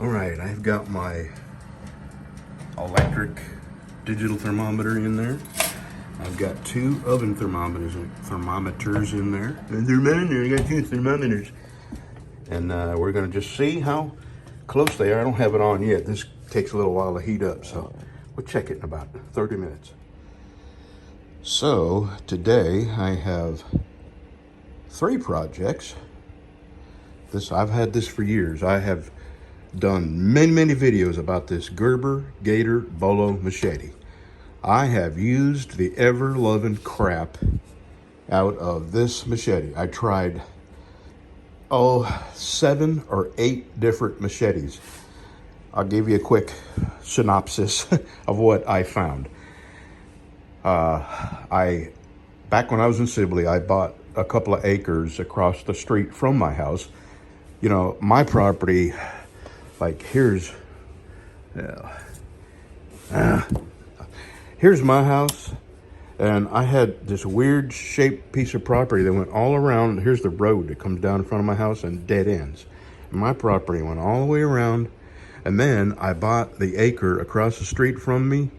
All right, I've got my electric digital thermometer in there. I've got two oven thermometers in there. I got two thermometers. And we're gonna just see how close they are. I don't have it on yet. This takes a little while to heat up, so we'll check it in about 30 minutes. So today I have 3 projects. I've had this for years. I have done many videos about this Gerber Gator Bolo machete. I have used the ever-loving crap out of this machete. I tried 7 or 8 different machetes. I'll give you a quick synopsis of what I found. Back when I was in Sibley, I bought a couple of acres across the street from my house. You know, my property, like here's my house, and I had this weird shaped piece of property that went all around. Here's the road that comes down in front of my house and dead ends. And my property went all the way around, and then I bought the acre across the street from me.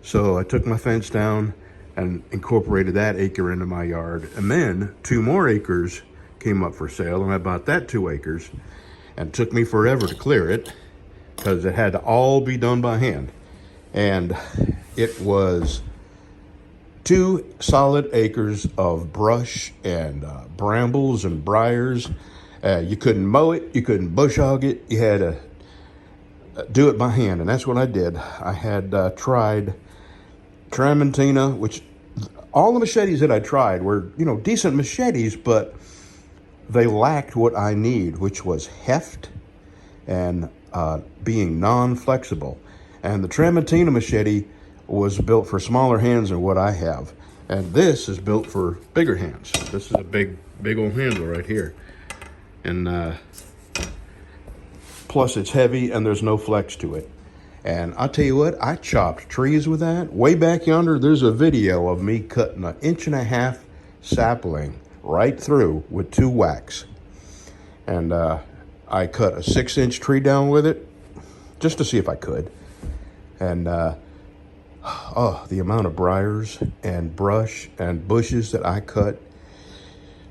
So I took my fence down and incorporated that acre into my yard. And then 2 more acres came up for sale, and I bought that 2 acres. And it took me forever to clear it because it had to all be done by hand. And it was 2 solid acres of brush and brambles and briars. You couldn't mow it, you couldn't bush hog it, you had to do it by hand, and that's what I did. I had tried Tramontina, which all the machetes that I tried were, decent machetes, but they lacked what I need, which was heft and being non-flexible. And the Tramontina machete was built for smaller hands than what I have. And this is built for bigger hands. This is a big old handle right here. And plus it's heavy and there's no flex to it. And I'll tell you what, I chopped trees with that. Way back yonder, there's a video of me cutting an 1.5-inch sapling right through with 2 whacks. And I cut a 6-inch tree down with it just to see if I could. And the amount of briars and brush and bushes that I cut.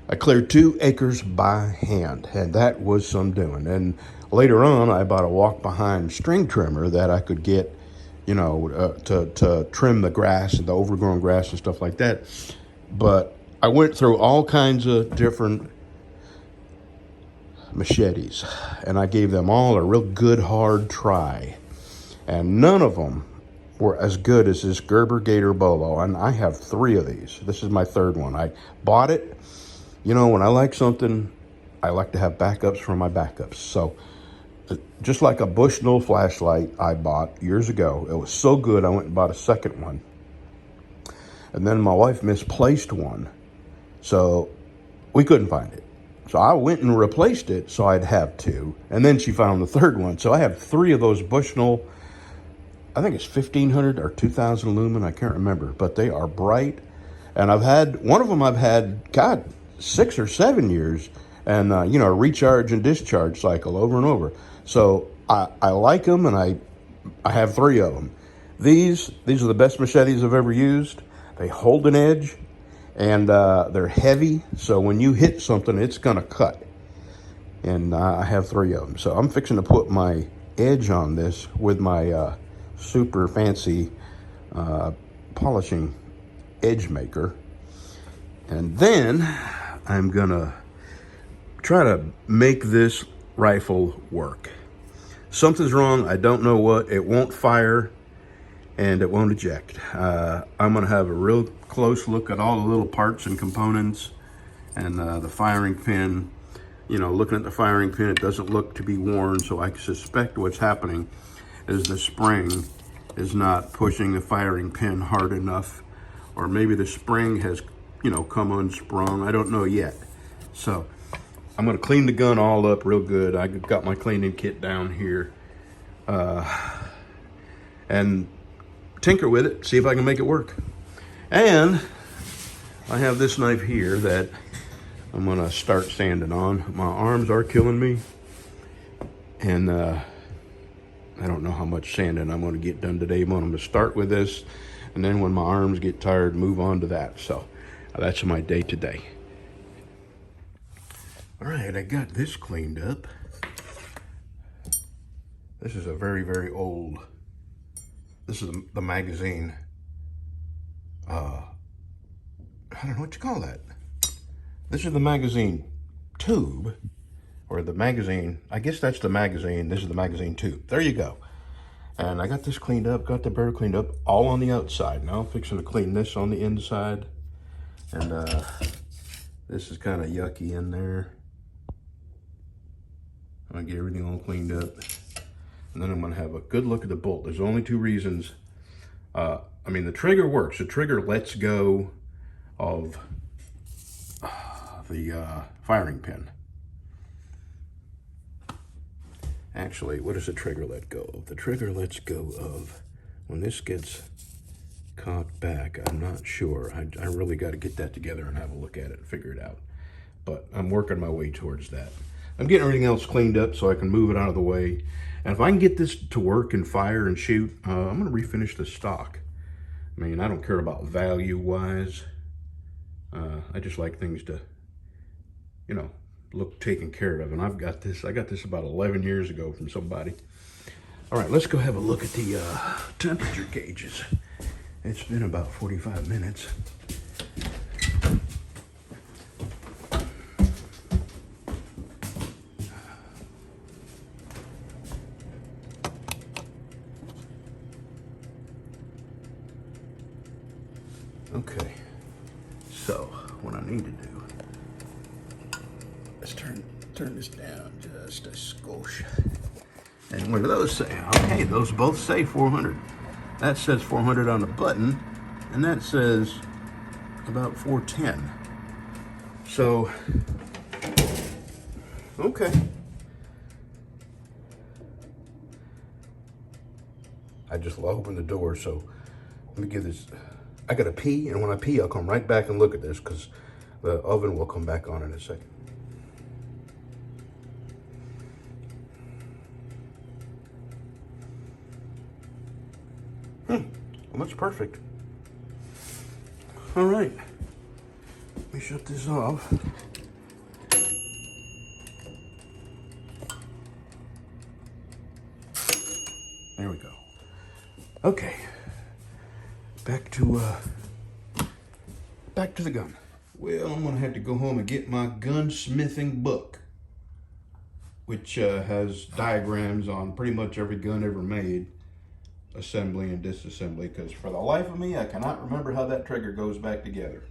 I cleared 2 acres by hand, and that was some doing. And later on, I bought a walk-behind string trimmer that I could get, to trim the grass and the overgrown grass and stuff like that. But I went through all kinds of different machetes, and I gave them all a real good hard try. And none of them were as good as this Gerber Gator Bolo, and I have 3 of these. This is my 3rd one. I bought it. When I like something, I like to have backups for my backups. So just like a Bushnell flashlight I bought years ago, it was so good I went and bought a 2nd one. And then my wife misplaced one, so we couldn't find it. So I went and replaced it so I'd have 2, and then she found the 3rd one. So I have 3 of those Bushnell, I think it's 1500 or 2000 lumen, I can't remember, but they are bright. And one of them I've had, 6 or 7 years, and a recharge and discharge cycle over and over. So I like them, and I have 3 of them. These are the best machetes I've ever used. They hold an edge, and they're heavy, so when you hit something, it's gonna cut. And I have 3 of them. So I'm fixing to put my edge on this with my super fancy polishing edge maker. And then I'm gonna try to make this rifle work. Something's wrong, I don't know what. It won't fire and it won't eject. I'm gonna have a real close look at all the little parts and components and the firing pin. Looking at the firing pin, it doesn't look to be worn, so I suspect what's happening is the spring is not pushing the firing pin hard enough, or maybe the spring has come unsprung. I don't know yet. So I'm gonna clean the gun all up real good. I got my cleaning kit down here, and tinker with it, see if I can make it work. And I have this knife here that I'm gonna start sanding on. My arms are killing me, and I don't know how much sanding I'm going to get done today, but I'm going to start with this, and then when my arms get tired, move on to that. So that's my day today. All right, I got this cleaned up. This is a very, very old, this is the magazine. I don't know what you call that. This is the magazine tube, or the magazine, I guess that's the magazine. This is the magazine tube. There you go. And I got this cleaned up, got the burr cleaned up, all on the outside. Now I'm fixing to clean this on the inside. And this is kind of yucky in there. I'm gonna get everything all cleaned up. And then I'm gonna have a good look at the bolt. There's only two reasons. I mean, the trigger works. The trigger lets go of the firing pin. Actually, what does the trigger let go of? The trigger lets go of, when this gets cocked back, I'm not sure. I really got to get that together and have a look at it and figure it out. But I'm working my way towards that. I'm getting everything else cleaned up so I can move it out of the way. And if I can get this to work and fire and shoot, I'm going to refinish the stock. I mean, I don't care about value-wise. I just like things to, you know, look taken care of. And I got this about 11 years ago from somebody. All right, let's go have a look at the temperature gauges. It's been about 45 minutes. Okay, so what I need to do is turn this down just a skosh. And what do those say? Okay, those both say 400. That says 400 on the button, and that says about 410. So, okay. I just opened the door, so let me give this. I gotta pee, and when I pee, I'll come right back and look at this because the oven will come back on in a second. Well, that's perfect. All right, let me shut this off. There we go. Okay, back to the gun. Well, I'm gonna have to go home and get my gunsmithing book, which has diagrams on pretty much every gun ever made, assembly and disassembly, because for the life of me, I cannot remember how that trigger goes back together.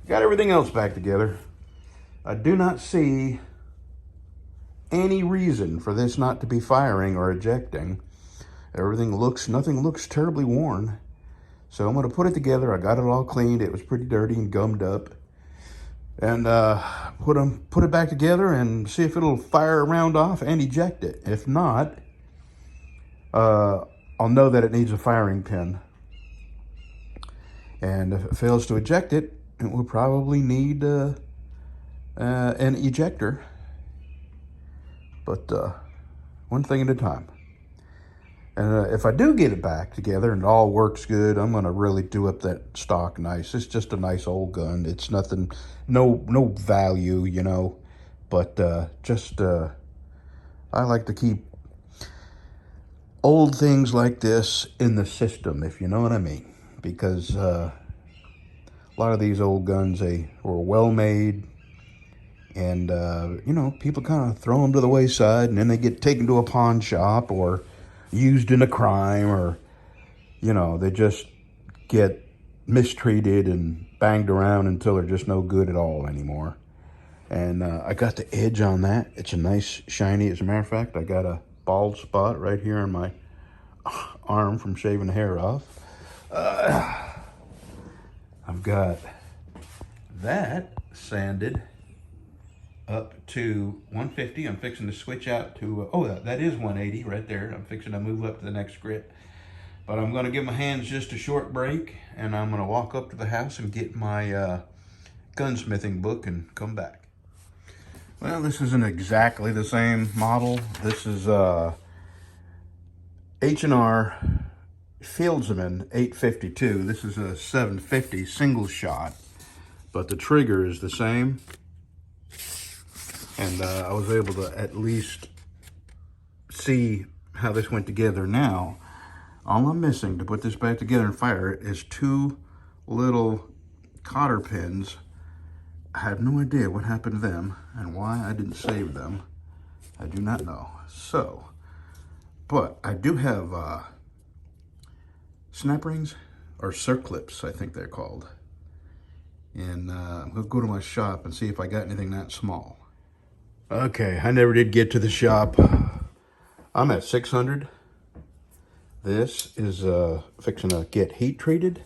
Got everything else back together. I do not see any reason for this not to be firing or ejecting. Nothing looks terribly worn. So I'm gonna put it together. I got it all cleaned. It was pretty dirty and gummed up. And put it back together and see if it'll fire a round off and eject it. If not, I'll know that it needs a firing pin. And if it fails to eject it, it will probably need an ejector. But one thing at a time. And if I do get it back together and it all works good, I'm going to really do up that stock nice. It's just a nice old gun. It's nothing, no value, you know. But I like to keep old things like this in the system, if you know what I mean. Because a lot of these old guns, they were well made. And, you know, people kind of throw them to the wayside and then they get taken to a pawn shop or used in a crime, or, you know, they just get mistreated and banged around until they're just no good at all anymore. And I got the edge on that. It's a nice shiny. As a matter of fact, I got a bald spot right here on my arm from shaving the hair off. I've got that sanded up to 150. I'm fixing to switch out to, that is 180 right there. I'm fixing to move up to the next grit. But I'm gonna give my hands just a short break, and I'm gonna walk up to the house and get my gunsmithing book and come back. Well, this isn't exactly the same model. This is H&R Fieldsman 852. This is a 750 single shot, but the trigger is the same. And I was able to at least see how this went together. Now, all I'm missing to put this back together and fire it is 2 little cotter pins. I have no idea what happened to them and why I didn't save them. I do not know. So, but I do have snap rings, or circlips, I think they're called. And I'm gonna go to my shop and see if I got anything that small. Okay, I never did get to the shop. I'm at 600. This is fixing to get heat treated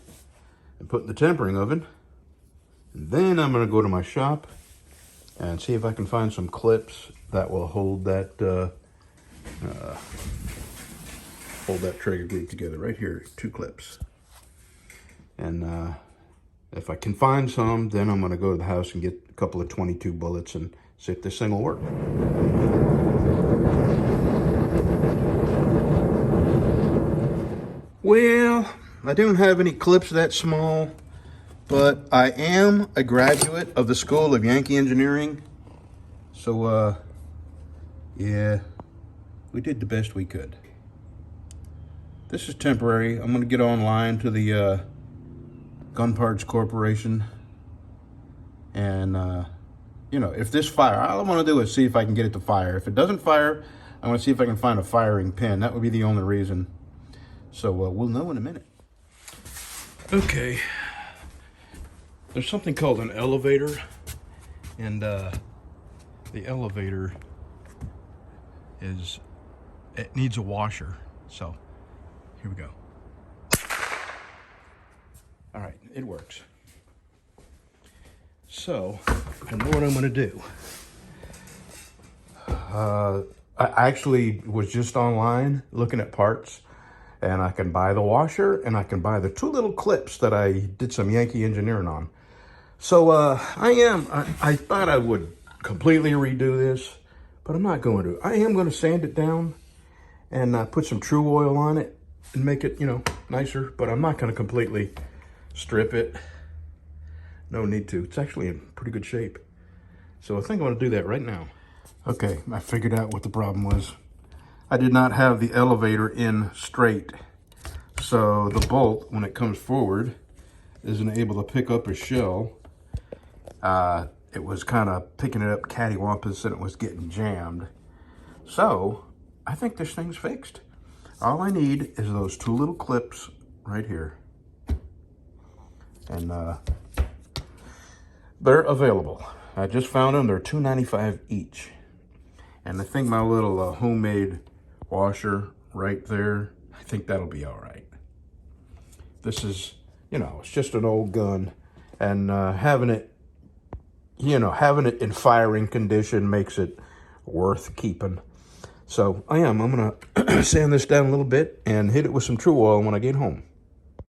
and put in the tempering oven. And then I'm gonna go to my shop and see if I can find some clips that will hold that trigger group together. Right here, 2 clips. And if I can find some, then I'm gonna go to the house and get a couple of 22 bullets and see if this thing will work. Well, I don't have any clips that small, but I am a graduate of the School of Yankee Engineering. So, yeah, we did the best we could. This is temporary. I'm gonna get online to the Gun Parts Corporation. And, you know, if this fire, all I want to do is see if I can get it to fire. If it doesn't fire, I want to see if I can find a firing pin. That would be the only reason. So we'll know in a minute. Okay. There's something called an elevator. And the elevator it needs a washer. So here we go. All right, it works. So, I know what I'm gonna do. I actually was just online looking at parts, and I can buy the washer and I can buy the 2 little clips that I did some Yankee engineering on. So I thought I would completely redo this, but I'm not going to. I am going to sand it down and put some True Oil on it and make it, you know, nicer, but I'm not going to completely strip it. No need to. It's actually in pretty good shape. So I think I'm going to do that right now. Okay, I figured out what the problem was. I did not have the elevator in straight. So the bolt, when it comes forward, isn't able to pick up a shell. It was kind of picking it up cattywampus and it was getting jammed. So I think this thing's fixed. All I need is those 2 little clips right here. And they're available. I just found them. They're $2.95 each. And I think my little homemade washer right there, I think that'll be all right. This is, you know, it's just an old gun. And having it in firing condition makes it worth keeping. So I'm going to sand this down a little bit and hit it with some True Oil when I get home.